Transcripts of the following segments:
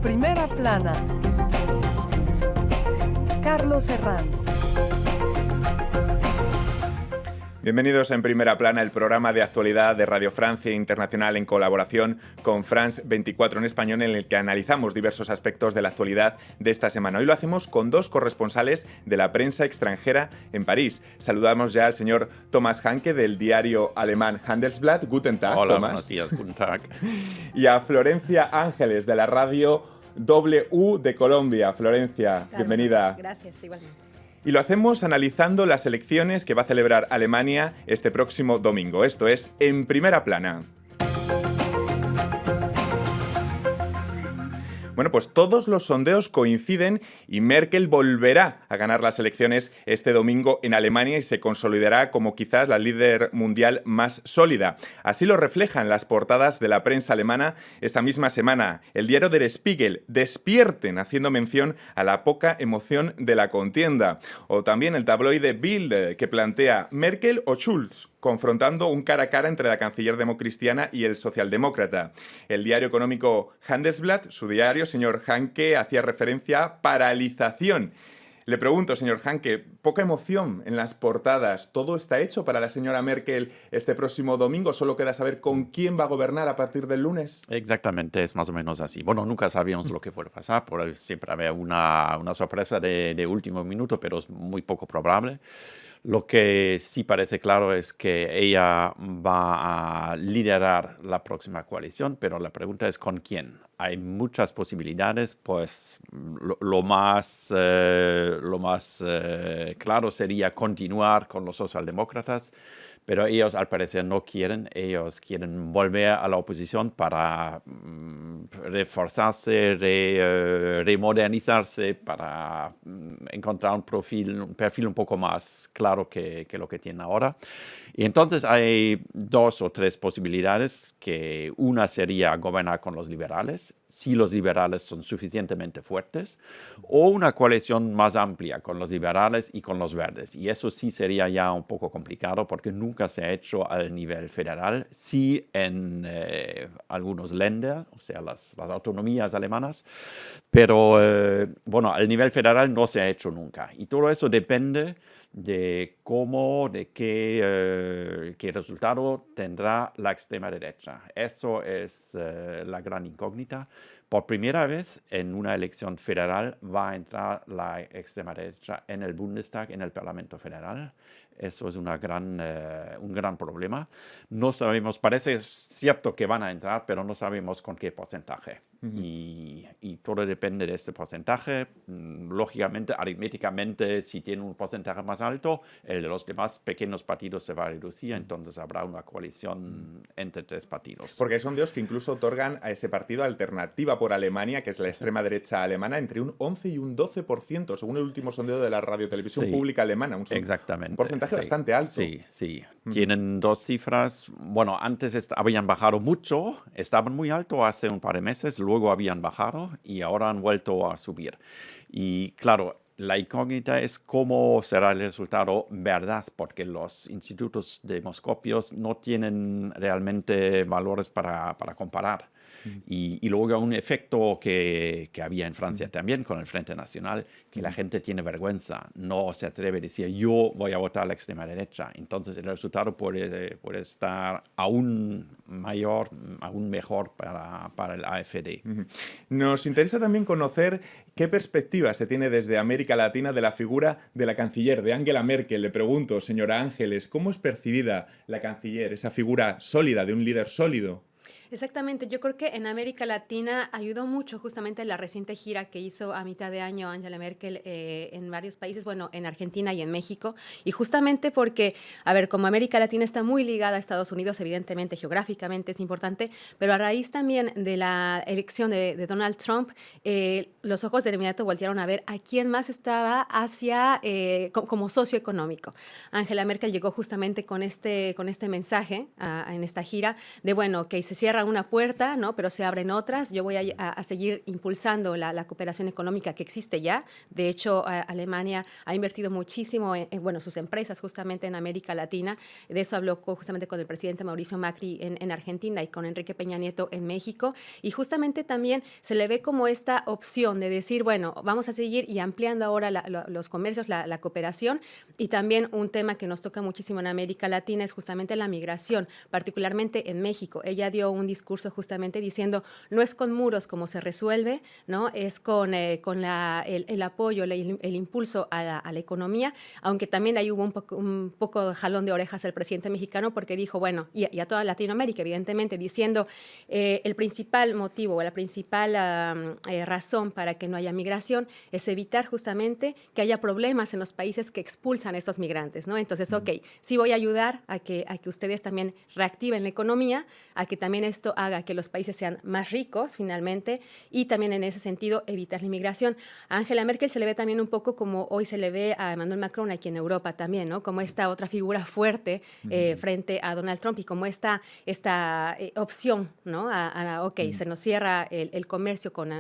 Primera Plana, Carlos Herranz. Bienvenidos en Primera Plana, el programa de actualidad de Radio Francia Internacional en colaboración con France 24 en español, en el que analizamos diversos aspectos de la actualidad de esta semana. Hoy lo hacemos con dos corresponsales de la prensa extranjera en París. Saludamos ya al señor Thomas Hanke del diario alemán Handelsblatt. Guten Tag, Hola, Thomas. buenos días, guten Tag. Y a Florencia Ángeles de la radio W de Colombia. Florencia, bienvenida. Gracias, igualmente. Y lo hacemos analizando las elecciones que va a celebrar Alemania este próximo domingo. Esto es En Primera Plana. Bueno, pues todos los sondeos coinciden y Merkel volverá a ganar las elecciones este domingo en Alemania y se consolidará como quizás la líder mundial más sólida. Así lo reflejan las portadas de la prensa alemana esta misma semana. El diario Der Spiegel, despierten, haciendo mención a la poca emoción de la contienda. O también el tabloide Bild, que plantea Merkel o Schulz, confrontando un cara a cara entre la canciller democristiana y el socialdemócrata. El diario económico Handelsblatt, su diario, señor Hanke, hacía referencia a paralización. Le pregunto, señor Hanke, poca emoción en las portadas. ¿Todo está hecho para la señora Merkel este próximo domingo? Solo queda saber con quién va a gobernar a partir del lunes. Exactamente, es más o menos así. Bueno, nunca sabíamos lo que puede pasar, siempre había una sorpresa de último minuto, pero es muy poco probable. Lo que sí parece claro es que ella va a liderar la próxima coalición, pero la pregunta es ¿con quién? Hay muchas posibilidades, pues lo más claro sería continuar con los socialdemócratas, pero ellos al parecer no quieren. Ellos quieren volver a la oposición para reforzarse, remodernizarse, para encontrar un perfil un poco más claro que lo que tienen ahora. Y entonces hay dos o tres posibilidades, que una sería gobernar con los liberales, si los liberales son suficientemente fuertes, o una coalición más amplia con los liberales y con los verdes. Y eso sí sería ya un poco complicado porque nunca se ha hecho al nivel federal. Sí en algunos Länder, o sea, las autonomías alemanas, pero bueno, al nivel federal no se ha hecho nunca. Y todo eso depende de qué resultado tendrá la extrema derecha. Eso es la gran incógnita. Por primera vez en una elección federal va a entrar la extrema derecha en el Bundestag, en el Parlamento Federal. Eso es un gran problema. No sabemos, parece cierto que van a entrar, pero no sabemos con qué porcentaje. Y todo depende de este porcentaje. Lógicamente, aritméticamente, si tiene un porcentaje más alto, el de los demás pequeños partidos se va a reducir, entonces habrá una coalición entre tres partidos. Porque hay sondeos que incluso otorgan a ese partido Alternativa por Alemania, que es la extrema derecha alemana, entre un 11 y un 12%, según el último sondeo de la radiotelevisión pública alemana. Exactamente. Un porcentaje bastante alto. Sí. Tienen dos cifras. Bueno, antes habían bajado mucho, estaban muy alto hace un par de meses, luego habían bajado y ahora han vuelto a subir. Y claro, la incógnita es cómo será el resultado verdad, porque los institutos demoscopios no tienen realmente valores para comparar. Y luego un efecto que había en Francia también con el Frente Nacional, que la gente tiene vergüenza, no se atreve a decir yo voy a votar a la extrema derecha. Entonces el resultado puede estar aún mejor para el AfD. Nos interesa también conocer qué perspectiva se tiene desde América Latina de la figura de la canciller, de Angela Merkel. Le pregunto, señora Ángeles, ¿cómo es percibida la canciller, esa figura sólida, de un líder sólido? Exactamente, yo creo que en América Latina ayudó mucho justamente la reciente gira que hizo a mitad de año Angela Merkel en varios países, bueno, en Argentina y en México, y justamente porque, a ver, como América Latina está muy ligada a Estados Unidos, evidentemente, geográficamente es importante, pero a raíz también de la elección de Donald Trump, los ojos de inmediato voltearon a ver a quién más estaba hacia, como socio económico. Angela Merkel llegó justamente con este mensaje en esta gira de, bueno, que se cierra cierra una puerta, ¿no? Pero se abren otras. Yo voy a seguir impulsando la cooperación económica que existe ya. De hecho, Alemania ha invertido muchísimo bueno, sus empresas justamente en América Latina. De eso habló justamente con el presidente Mauricio Macri en Argentina y con Enrique Peña Nieto en México. Y justamente también se le ve como esta opción de decir, bueno, vamos a seguir y ampliando ahora los comercios, la cooperación. Y también un tema que nos toca muchísimo en América Latina es justamente la migración, particularmente en México. Ella dio un discurso justamente diciendo, no es con muros como se resuelve, ¿no? Es con el apoyo, el impulso a la economía, aunque también ahí hubo un poco de jalón de orejas al presidente mexicano porque dijo, bueno, y a toda Latinoamérica, evidentemente, diciendo el principal motivo o la principal razón para que no haya migración es evitar justamente que haya problemas en los países que expulsan a estos migrantes, ¿no? Entonces, ok, sí voy a ayudar a que ustedes también reactiven la economía, a que también esto haga que los países sean más ricos finalmente y también en ese sentido evitar la inmigración. A Angela Merkel se le ve también un poco como hoy se le ve a Emmanuel Macron aquí en Europa también, ¿no? Como esta otra figura fuerte frente a Donald Trump y como esta opción, ¿no? Ok, se nos cierra el comercio con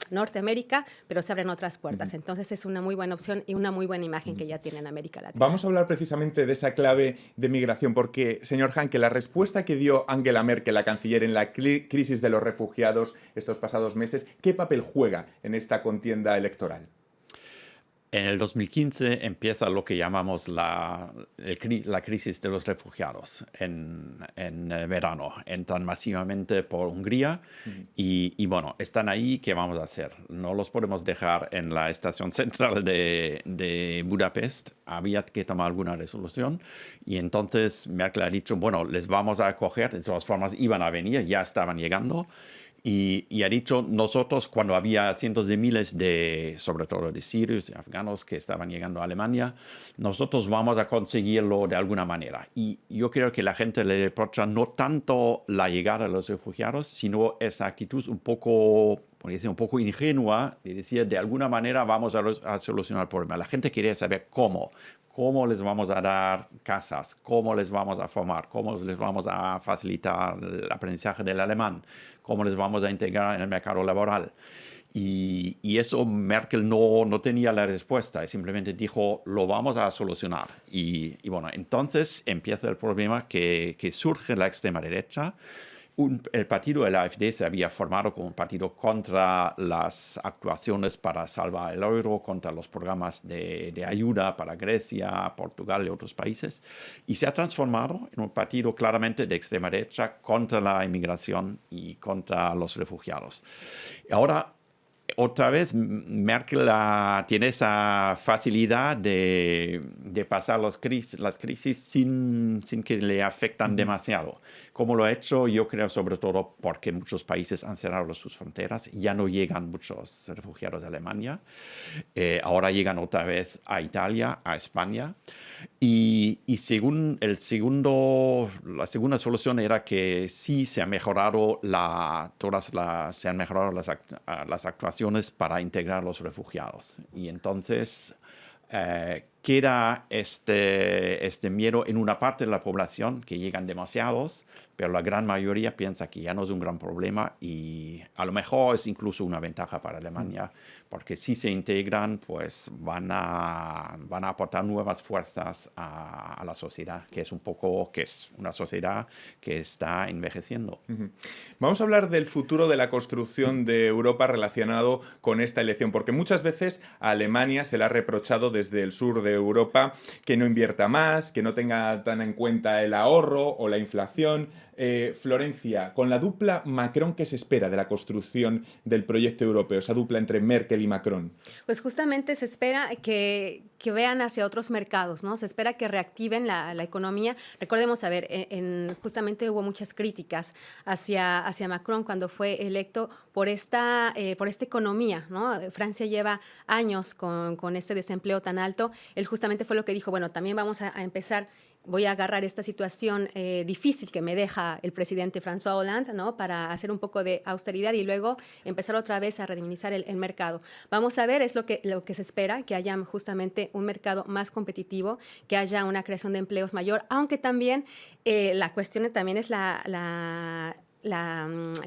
Norteamérica, pero se abren otras puertas. Entonces es una muy buena opción y una muy buena imagen que ya tiene en América Latina. Vamos a hablar precisamente de esa clave de migración, porque, señor Hanke, la respuesta que dio Angela Merkel, la canciller, en la crisis de los refugiados estos pasados meses, ¿qué papel juega en esta contienda electoral? En el 2015 empieza lo que llamamos la crisis de los refugiados en verano. Entran masivamente por Hungría y bueno, están ahí. ¿Qué vamos a hacer? No los podemos dejar en la estación central de Budapest. Había que tomar alguna resolución y entonces Merkel ha dicho, bueno, les vamos a acoger. De todas formas, iban a venir, ya estaban llegando. Y ha dicho, nosotros cuando había cientos de miles sobre todo de sirios y afganos que estaban llegando a Alemania, nosotros vamos a conseguirlo de alguna manera. Y yo creo que la gente le reprocha no tanto la llegada de los refugiados, sino esa actitud un poco ingenua de decir, de alguna manera vamos a solucionar el problema. La gente quería saber cómo les vamos a dar casas, cómo les vamos a formar, cómo les vamos a facilitar el aprendizaje del alemán, cómo les vamos a integrar en el mercado laboral. Y eso Merkel no tenía la respuesta, simplemente dijo, lo vamos a solucionar. Y bueno, entonces empieza el problema que surge la extrema derecha. El partido del AfD se había formado como un partido contra las actuaciones para salvar el euro, contra los programas de ayuda para Grecia, Portugal y otros países, y se ha transformado en un partido claramente de extrema derecha contra la inmigración y contra los refugiados. Ahora, otra vez, Merkel tiene esa facilidad de pasar las crisis sin que le afectan demasiado. Como lo ha hecho, yo creo, sobre todo porque muchos países han cerrado sus fronteras. Ya no llegan muchos refugiados a Alemania. Ahora llegan otra vez a Italia, a España. Y según la segunda solución era que sí se han mejorado las actuaciones para integrar los refugiados. Y entonces queda este miedo en una parte de la población, que llegan demasiados, pero la gran mayoría piensa que ya no es un gran problema y a lo mejor es incluso una ventaja para Alemania, porque si se integran, pues van a aportar nuevas fuerzas a la sociedad, que es una sociedad que está envejeciendo. Vamos a hablar del futuro de la construcción de Europa relacionado con esta elección, porque muchas veces a Alemania se le ha reprochado desde el sur de Europa que no invierta más, que no tenga tan en cuenta el ahorro o la inflación. Florencia, con la dupla Macron, ¿qué se espera de la construcción del proyecto europeo, esa dupla entre Merkel y Macron? Pues justamente se espera que vean hacia otros mercados, ¿no? Se espera que reactiven la economía. Recordemos, a ver, justamente hubo muchas críticas hacia Macron cuando fue electo por esta economía, ¿no? Francia lleva años con este desempleo tan alto. él justamente fue lo que dijo, bueno, también vamos a empezar. Voy a agarrar esta situación difícil que me deja el presidente François Hollande, ¿no? Para hacer un poco de austeridad y luego empezar otra vez a redinamizar el mercado. Vamos a ver, es lo que se espera, que haya justamente un mercado más competitivo, que haya una creación de empleos mayor, aunque también la cuestión también es la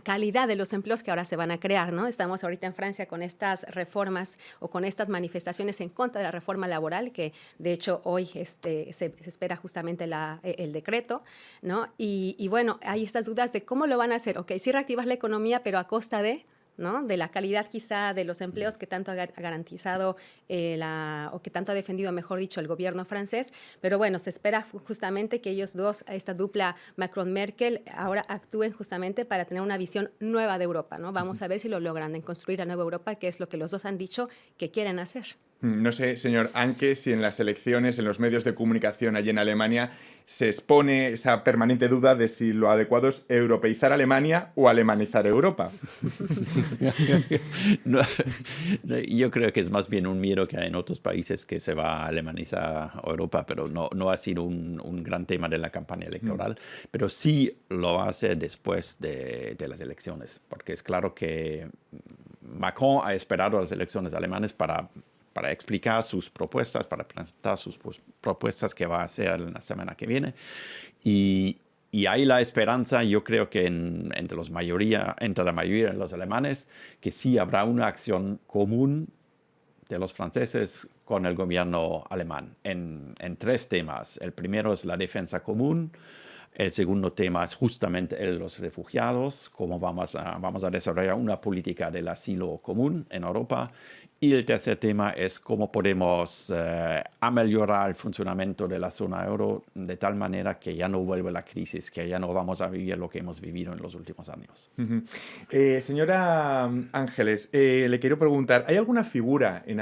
calidad de los empleos que ahora se van a crear, ¿no? Estamos ahorita en Francia con estas reformas o con estas manifestaciones en contra de la reforma laboral, que de hecho hoy se espera justamente el decreto, ¿no? Y bueno, hay estas dudas de cómo lo van a hacer. Ok, sí reactivar la economía, pero a costa de, ¿no? De la calidad quizá de los empleos que tanto ha garantizado o que tanto ha defendido, mejor dicho, el gobierno francés. Pero bueno, se espera justamente que ellos dos, esta dupla Macron-Merkel, ahora actúen justamente para tener una visión nueva de Europa, ¿no? Vamos a ver si lo logran en construir la nueva Europa, que es lo que los dos han dicho que quieren hacer. No sé, señor Anke, si en las elecciones, en los medios de comunicación allí en Alemania, se expone esa permanente duda de si lo adecuado es europeizar Alemania o alemanizar Europa. No, yo creo que es más bien un miedo que hay en otros países que se va a alemanizar Europa, pero no ha sido un gran tema de la campaña electoral. Pero sí lo va a hacer después de las elecciones, porque es claro que Macron ha esperado a las elecciones alemanas para explicar sus propuestas, para presentar sus propuestas que va a hacer la semana que viene. Y hay la esperanza, yo creo que entre la mayoría de los alemanes, que sí habrá una acción común de los franceses con el gobierno alemán en 3 temas. El primero es la defensa común. El segundo tema es justamente los refugiados, cómo vamos a desarrollar una política del asilo común en Europa. Y el tercer tema es cómo podemos ameliorar el funcionamiento de la zona euro de tal manera que ya no vuelva la crisis, que ya no vamos a vivir lo que hemos vivido en los últimos años. Señora Ángeles, le quiero preguntar, ¿hay alguna figura en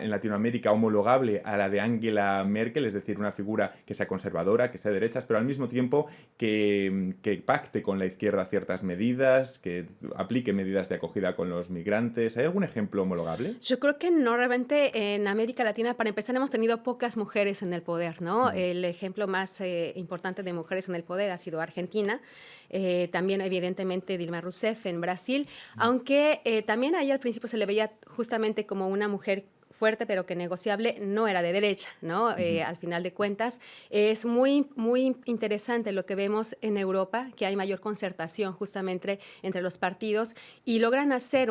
Latinoamérica, homologable a la de Angela Merkel? Es decir, una figura que sea conservadora, que sea de derechas, pero al mismo tiempo que pacte con la izquierda ciertas medidas, que aplique medidas de acogida con los migrantes. ¿Hay algún ejemplo homologable? Yo creo que no, realmente en América Latina, para empezar, hemos tenido pocas mujeres en el poder, ¿no? El ejemplo más importante de mujeres en el poder ha sido Argentina, también evidentemente Dilma Rousseff en Brasil, aunque también ahí al principio se le veía justamente como una mujer fuerte, pero que negociable, no era de derecha, ¿no? Al final de cuentas, es muy, muy interesante lo que vemos en Europa, que hay mayor concertación justamente entre los partidos y logran hacer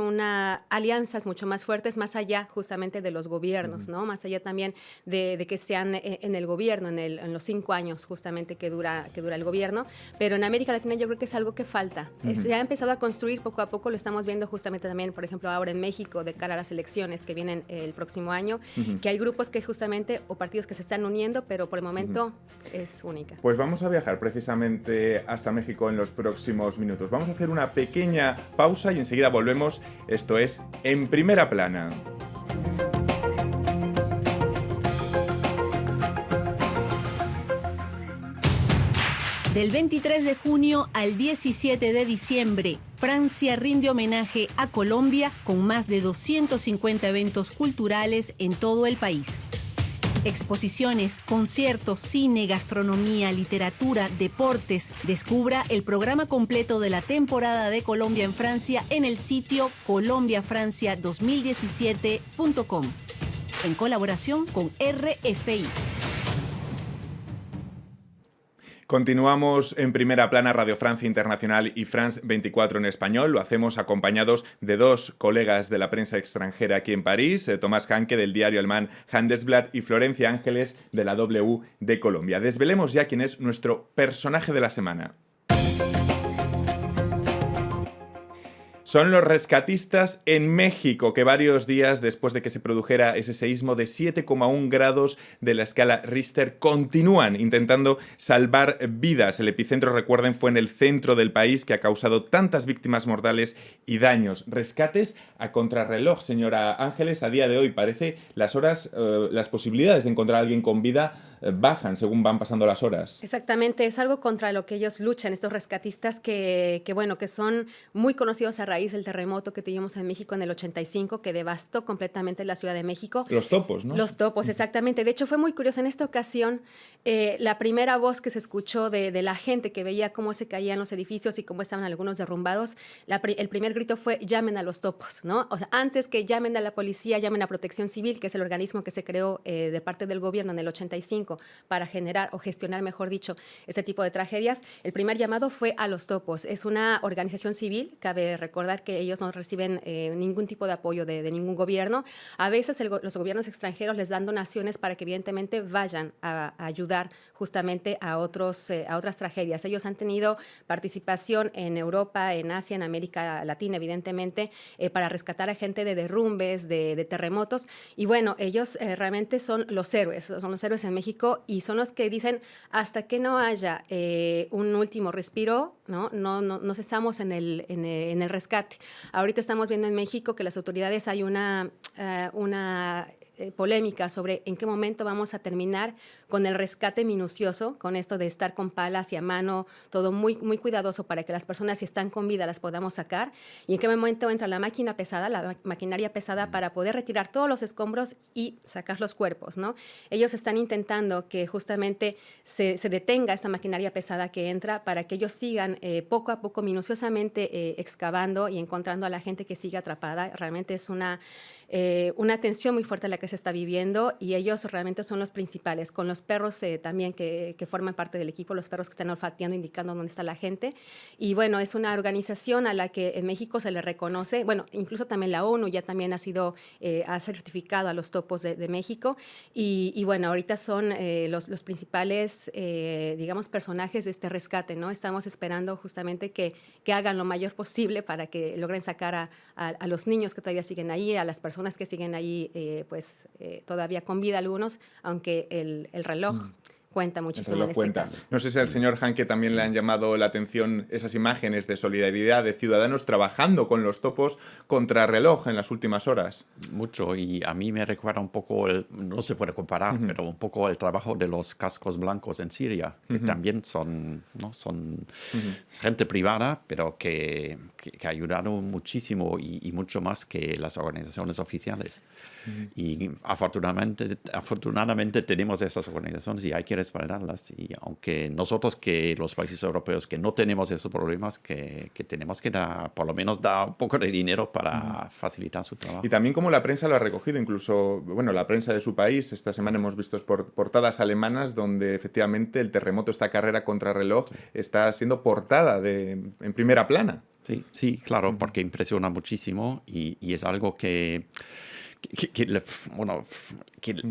alianzas mucho más fuertes más allá justamente de los gobiernos, ¿no? Más allá también de que sean en el gobierno, en los 5 años justamente que dura el gobierno, pero en América Latina yo creo que es algo que falta. Se ha empezado a construir poco a poco, lo estamos viendo justamente también, por ejemplo, ahora en México, de cara a las elecciones que vienen el próximo año, que hay grupos que justamente, o partidos que se están uniendo, pero por el momento es única. Pues vamos a viajar precisamente hasta México en los próximos minutos. Vamos a hacer una pequeña pausa y enseguida volvemos. Esto es En Primera Plana. Del 23 de junio al 17 de diciembre, Francia rinde homenaje a Colombia con más de 250 eventos culturales en todo el país. Exposiciones, conciertos, cine, gastronomía, literatura, deportes. Descubra el programa completo de la temporada de Colombia en Francia en el sitio colombiafrancia2017.com, en colaboración con RFI. Continuamos en Primera Plana, Radio Francia Internacional y France 24 en español. Lo hacemos acompañados de 2 colegas de la prensa extranjera aquí en París, Tomás Hanke del diario alemán Handelsblatt y Florencia Ángeles de la W de Colombia. Desvelemos ya quién es nuestro personaje de la semana. Son los rescatistas en México, que varios días después de que se produjera ese seísmo de 7,1 grados de la escala Richter, continúan intentando salvar vidas. El epicentro, recuerden, fue en el centro del país, que ha causado tantas víctimas mortales y daños. Rescates a contrarreloj, señora Ángeles. A día de hoy parece las posibilidades de encontrar a alguien con vida bajan según van pasando las horas. Exactamente, es algo contra lo que ellos luchan, estos rescatistas que son muy conocidos a raíz raíz del terremoto que tuvimos en México en el 85, que devastó completamente la Ciudad de México. Los topos, ¿no? Los topos, exactamente. De hecho, fue muy curioso. En esta ocasión, la primera voz que se escuchó de la gente que veía cómo se caían los edificios y cómo estaban algunos derrumbados, el primer grito fue: llamen a los topos, ¿no? O sea, antes que llamen a la policía, llamen a Protección Civil, que es el organismo que se creó de parte del gobierno en el 85 para generar o gestionar, mejor dicho, este tipo de tragedias. El primer llamado fue a los topos. Es una organización civil. Cabe recordar que ellos no reciben ningún tipo de apoyo de ningún gobierno. A veces los gobiernos extranjeros les dan donaciones para que evidentemente vayan a ayudar justamente a otras tragedias. Ellos han tenido participación en Europa, en Asia, en América Latina, evidentemente, para rescatar a gente de derrumbes, de terremotos. Y bueno, ellos realmente son los héroes en México, y son los que dicen: hasta que no haya un último respiro, no cesamos en el rescate. Ahorita estamos viendo en México que las autoridades hay una polémica sobre en qué momento vamos a terminar con el rescate minucioso, con esto de estar con palas y a mano, todo muy, muy cuidadoso para que las personas, si están con vida, las podamos sacar, y en qué momento entra la máquina pesada, la maquinaria pesada, para poder retirar todos los escombros y sacar los cuerpos, ¿no? Ellos están intentando que justamente se detenga esta maquinaria pesada que entra, para que ellos sigan poco a poco, minuciosamente excavando y encontrando a la gente que sigue atrapada. Realmente es una tensión muy fuerte la que se está viviendo, y ellos realmente son los principales, con los perros también que forman parte del equipo, los perros que están olfateando, indicando dónde está la gente. Y bueno, es una organización a la que en México se le reconoce, bueno, incluso también la ONU ya también ha certificado a los topos de México, y bueno, ahorita son los principales, digamos, personajes de este rescate, ¿no? Estamos esperando justamente que hagan lo mayor posible para que logren sacar a los niños que todavía siguen ahí, a las personas que siguen ahí, todavía con vida algunos, aunque el reloj cuenta muchísimo en este caso. No sé si al señor Hanke también le han llamado la atención esas imágenes de solidaridad de ciudadanos trabajando con los topos contra reloj en las últimas horas. Mucho, y a mí me recuerda un poco, no se puede comparar, pero un poco el trabajo de los cascos blancos en Siria, que también son gente privada, pero que ayudaron muchísimo y mucho más que las organizaciones oficiales. Y afortunadamente tenemos esas organizaciones y hay que respaldarlas. Y aunque nosotros, que los países europeos que no tenemos esos problemas, que tenemos que por lo menos dar un poco de dinero para facilitar su trabajo. Y también como la prensa lo ha recogido, incluso, bueno, la prensa de su país. Esta semana hemos visto portadas alemanas donde efectivamente el terremoto, esta carrera contrarreloj, está siendo portada en primera plana. Sí, claro, porque impresiona muchísimo y es algo que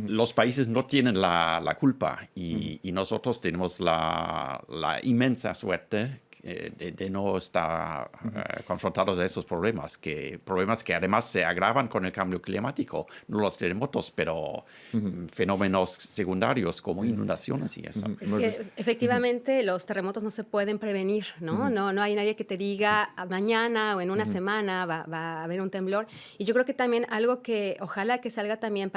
los países no tienen la culpa, y nosotros tenemos la inmensa suerte de no estar confrontados a esos problemas que además se agravan con el cambio climático, no los terremotos, pero fenómenos secundarios como inundaciones y eso. Es que efectivamente los terremotos no se pueden prevenir, ¿no? No hay nadie que te diga mañana o en una semana va a haber un temblor. Y yo creo que también algo que ojalá que salga también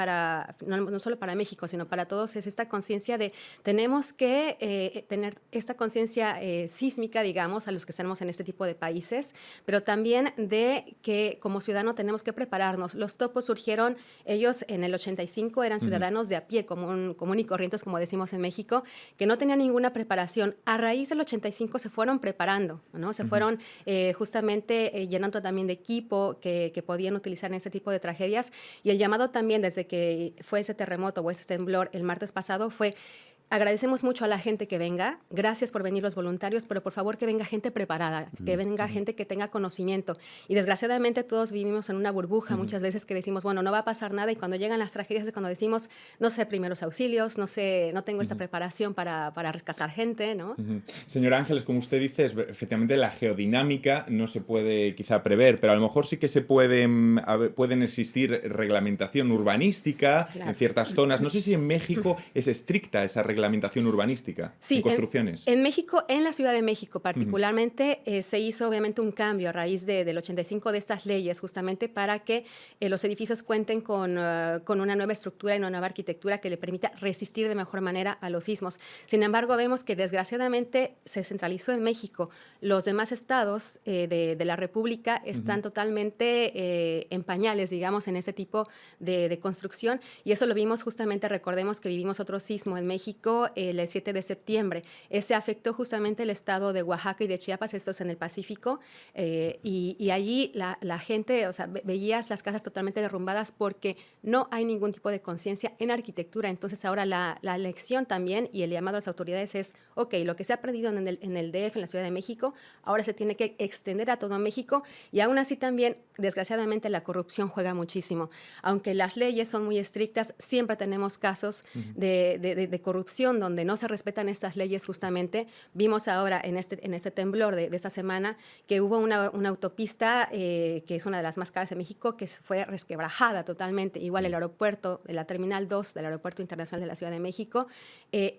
no solo para México, sino para todos, es esta conciencia de tenemos que tener esta conciencia sísmica, digamos, a los que estamos en este tipo de países, pero también de que como ciudadano tenemos que prepararnos. Los topos surgieron, ellos en el 85 eran ciudadanos de a pie, común y corrientes, como decimos en México, que no tenían ninguna preparación. A raíz del 85 se fueron preparando, ¿no? Se fueron justamente llenando también de equipo que podían utilizar en ese tipo de tragedias. Y el llamado también desde que fue ese terremoto o ese temblor el martes pasado fue: agradecemos mucho a la gente que venga, gracias por venir los voluntarios, pero por favor que venga gente preparada, que venga gente que tenga conocimiento. Y desgraciadamente todos vivimos en una burbuja muchas veces que decimos, bueno, no va a pasar nada, y cuando llegan las tragedias es cuando decimos, no sé primeros auxilios, no tengo esta preparación para rescatar gente, ¿no? Señora Ángeles, como usted dice, efectivamente la geodinámica no se puede quizá prever, pero a lo mejor sí que pueden existir reglamentación urbanística en ciertas zonas. No sé si en México es estricta esa reglamentación reglamentación urbanística Sí, en construcciones. En México, en la Ciudad de México particularmente, se hizo obviamente un cambio a raíz del 85 de estas leyes, justamente para que los edificios cuenten con una nueva estructura y una nueva arquitectura que le permita resistir de mejor manera a los sismos. Sin embargo, vemos que desgraciadamente se centralizó en México. Los demás estados de la República están totalmente en pañales, digamos, en ese tipo de construcción, y eso lo vimos justamente, recordemos que vivimos otro sismo en México el 7 de septiembre. Ese afectó justamente el estado de Oaxaca y de Chiapas, estos en el Pacífico, y allí la gente, o sea, veías las casas totalmente derrumbadas porque no hay ningún tipo de conciencia en arquitectura. Entonces ahora la lección también y el llamado a las autoridades es, ok, lo que se ha aprendido en el DF, en la Ciudad de México, ahora se tiene que extender a todo México, y aún así también, desgraciadamente, la corrupción juega muchísimo. Aunque las leyes son muy estrictas, siempre tenemos casos de corrupción donde no se respetan estas leyes justamente. Vimos ahora en este temblor de esta semana que hubo una autopista que es una de las más caras de México, que fue resquebrajada totalmente. Igual el aeropuerto, de la Terminal 2 del Aeropuerto Internacional de la Ciudad de México,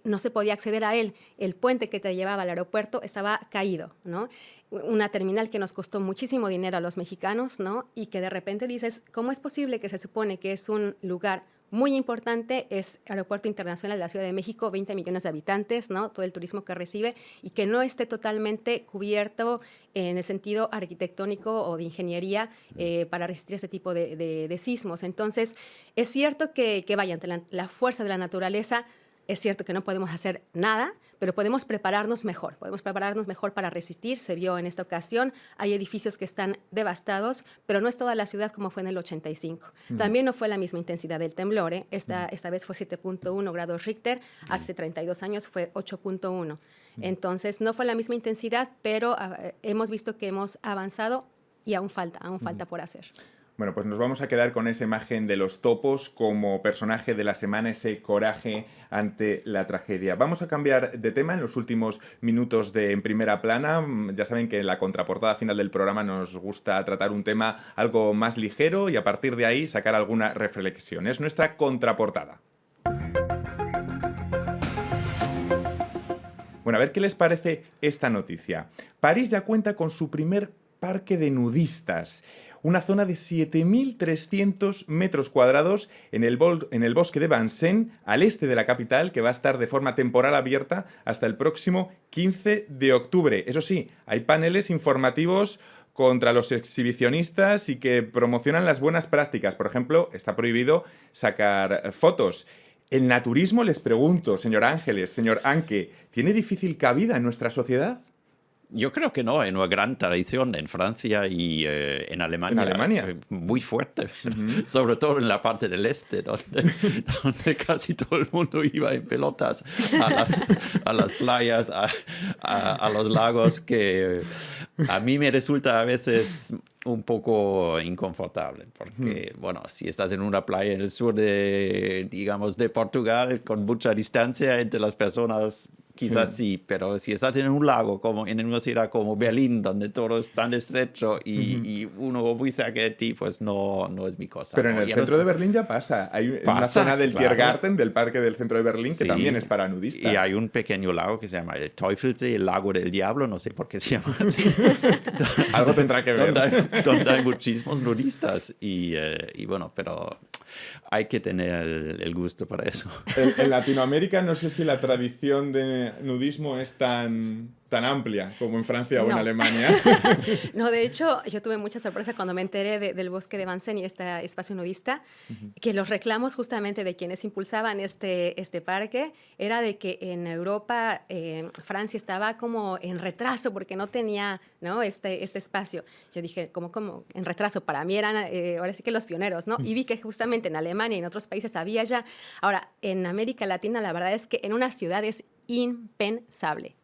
no se podía acceder a él. El puente que te llevaba al aeropuerto estaba caído, ¿no? Una terminal que nos costó muchísimo dinero a los mexicanos, ¿no? Y que de repente dices, ¿cómo es posible que se supone que es un lugar muy importante, es Aeropuerto Internacional de la Ciudad de México, 20 millones de habitantes, ¿no? Todo el turismo que recibe, y que no esté totalmente cubierto en el sentido arquitectónico o de ingeniería para resistir este tipo de sismos? Entonces, es cierto que vaya, ante la fuerza de la naturaleza, es cierto que no podemos hacer nada, pero podemos prepararnos mejor para resistir. Se vio en esta ocasión, hay edificios que están devastados, pero no es toda la ciudad como fue en el 85. También no fue la misma intensidad del temblor, ¿eh? Esta vez fue 7.1 grados Richter, hace 32 años fue 8.1. Entonces, no fue la misma intensidad, pero hemos visto que hemos avanzado y aún falta por hacer. Bueno, pues nos vamos a quedar con esa imagen de los topos como personaje de la semana, ese coraje ante la tragedia. Vamos a cambiar de tema en los últimos minutos de En Primera Plana. Ya saben que en la contraportada final del programa nos gusta tratar un tema algo más ligero y a partir de ahí sacar alguna reflexión. Es nuestra contraportada. Bueno, a ver qué les parece esta noticia. París ya cuenta con su primer parque de nudistas. Una zona de 7.300 metros cuadrados en el bosque de Vincennes, al este de la capital, que va a estar de forma temporal abierta hasta el próximo 15 de octubre. Eso sí, hay paneles informativos contra los exhibicionistas y que promocionan las buenas prácticas. Por ejemplo, está prohibido sacar fotos. ¿El naturismo, les pregunto, señor Ángeles, señor Anke, tiene difícil cabida en nuestra sociedad? Yo creo que no, hay una gran tradición en Francia y en Alemania. En Alemania. Muy fuerte, sobre todo en la parte del este, donde casi todo el mundo iba en pelotas a las playas, a los lagos, que a mí me resulta a veces un poco inconfortable, porque, bueno, si estás en una playa en el sur de Portugal, con mucha distancia entre las personas, quizás sí, pero si estás en un lago, como en una ciudad como Berlín, donde todo es tan estrecho y uno muy cerca de ti, pues no es mi cosa. Pero en el centro de Berlín ya pasa. Hay una zona del Tiergarten, del parque del centro de Berlín, que también es para nudistas. Y hay un pequeño lago que se llama el Teufelsee, el lago del diablo, no sé por qué se llama así. Algo tendrá que ver. Donde hay muchísimos nudistas y bueno, pero hay que tener el gusto para eso. En Latinoamérica no sé si la tradición de nudismo es tan amplia como en Francia o en Alemania. No, de hecho, yo tuve mucha sorpresa cuando me enteré del bosque de Vincennes y este espacio nudista, que los reclamos justamente de quienes impulsaban este parque era de que en Europa, Francia estaba como en retraso porque no tenía, ¿no? este espacio. Yo dije, ¿cómo en retraso? Para mí eran ahora sí que los pioneros, ¿no? Y vi que justamente en Alemania y en otros países había ya. Ahora, en América Latina, la verdad es que en unas ciudades impensable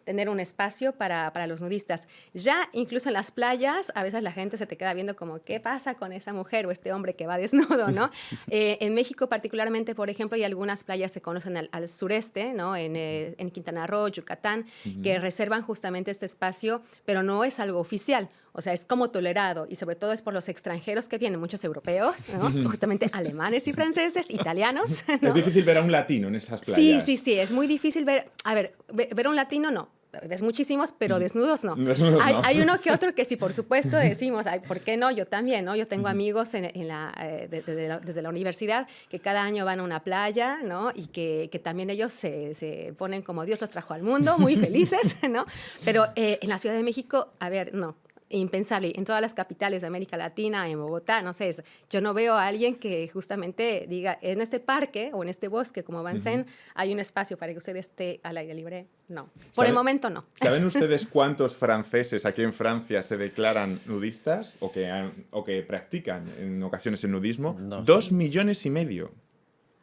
tener un espacio para los nudistas. Ya incluso en las playas, a veces la gente se te queda viendo como, ¿qué pasa con esa mujer o este hombre que va desnudo, ¿no? En México particularmente, por ejemplo, hay algunas playas se conocen al sureste, ¿no? En Quintana Roo, Yucatán, que reservan justamente este espacio, pero no es algo oficial. O sea, es como tolerado y sobre todo es por los extranjeros que vienen, muchos europeos, ¿no? Justamente alemanes y franceses, italianos, ¿no? Es difícil ver a un latino en esas Sí, playas. sí, sí, es muy difícil ver, a ver, ver a un latino no. Ves muchísimos, pero desnudos no. Desnudos no. Hay uno que otro que sí, por supuesto, decimos, ay, ¿por qué no? Yo también, ¿no? Yo tengo amigos desde la universidad que cada año van a una playa, ¿no? Y que también ellos se ponen como Dios los trajo al mundo, muy felices, ¿no? Pero en la Ciudad de México, a ver, no. Impensable. En todas las capitales de América Latina, en Bogotá, no sé, yo no veo a alguien que justamente diga, en este parque o en este bosque como Vincennes hay un espacio para que usted esté al aire libre. No, por el momento no. ¿Saben ustedes cuántos franceses aquí en Francia se declaran nudistas o que practican en ocasiones el nudismo? No sé. 2,5 millones.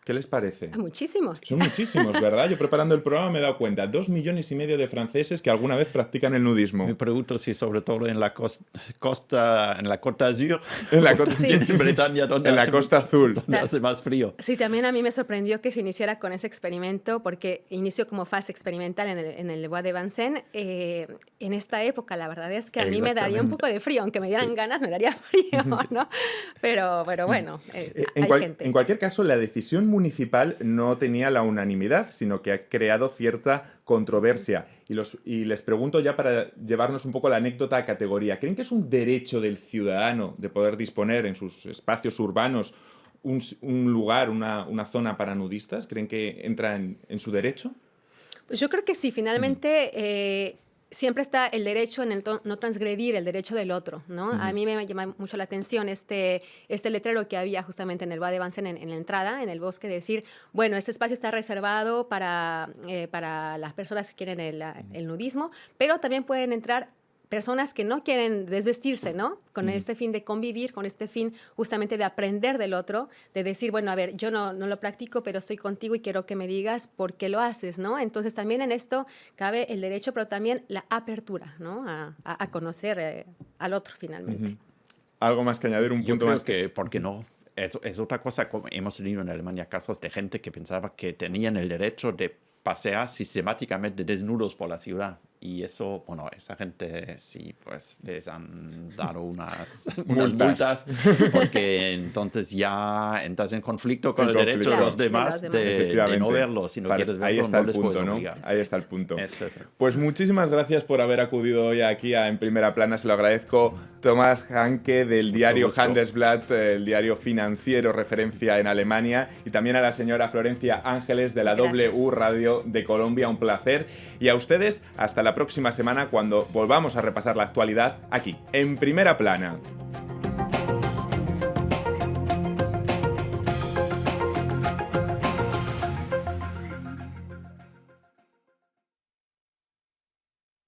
¿Qué les parece? Muchísimos. Son muchísimos, ¿verdad? Yo preparando el programa me he dado cuenta. 2,5 millones de franceses que alguna vez practican el nudismo. Me pregunto si sobre todo en la costa, en la Côte d'Azur, En la costa, Sí. en Bretaña, donde en la hace- Costa Azul. donde hace más frío. Sí, también a mí me sorprendió que se iniciara con ese experimento, porque inició como fase experimental en el Bois de Vincennes. En esta época, la verdad es que a mí me daría un Exactamente. poco de frío, aunque me dieran ganas, me daría frío, ¿no? Pero bueno, hay gente. En cualquier caso, la decisión municipal no tenía la unanimidad, sino que ha creado cierta controversia. Y les pregunto ya para llevarnos un poco la anécdota a categoría. ¿Creen que es un derecho del ciudadano de poder disponer en sus espacios urbanos un lugar, una zona para nudistas? ¿Creen que entra en su derecho? Pues yo creo que sí, finalmente siempre está el derecho en el no transgredir el derecho del otro, ¿no? A mí me llama mucho la atención este letrero que había justamente en el Bois de Vincennes en la entrada, en el bosque, decir, bueno, este espacio está reservado para las personas que quieren el nudismo, pero también pueden entrar personas que no quieren desvestirse, ¿no? Con este fin de convivir, con este fin justamente de aprender del otro, de decir, bueno, a ver, yo no lo practico, pero estoy contigo y quiero que me digas por qué lo haces, ¿no? Entonces también en esto cabe el derecho, pero también la apertura, ¿no? A conocer al otro finalmente. ¿Algo más que añadir? Un Yo punto creo más. que, ¿por qué no? Es otra cosa, como hemos tenido en Alemania casos de gente que pensaba que tenían el derecho de pasear sistemáticamente desnudos por la ciudad. Y eso, bueno, esa gente sí, pues les han dado unas multas, porque entonces ya entras en conflicto con En el derecho de conflicto. los demás De los demás. de no Efectivamente. verlo. Si no quieres Ahí verlo, está no el les punto, puedes ¿no? obligar. Ahí está el punto. Esto es- Pues muchísimas gracias por haber acudido hoy aquí En Primera Plana. Se lo agradezco. Tomás Hanke, del diario gusto. Handelsblatt, el diario financiero referencia en Alemania, y también a la señora Florencia Ángeles de la Gracias. W Radio de Colombia. Un placer. Y a ustedes, hasta la próxima semana, cuando volvamos a repasar la actualidad aquí, En Primera Plana.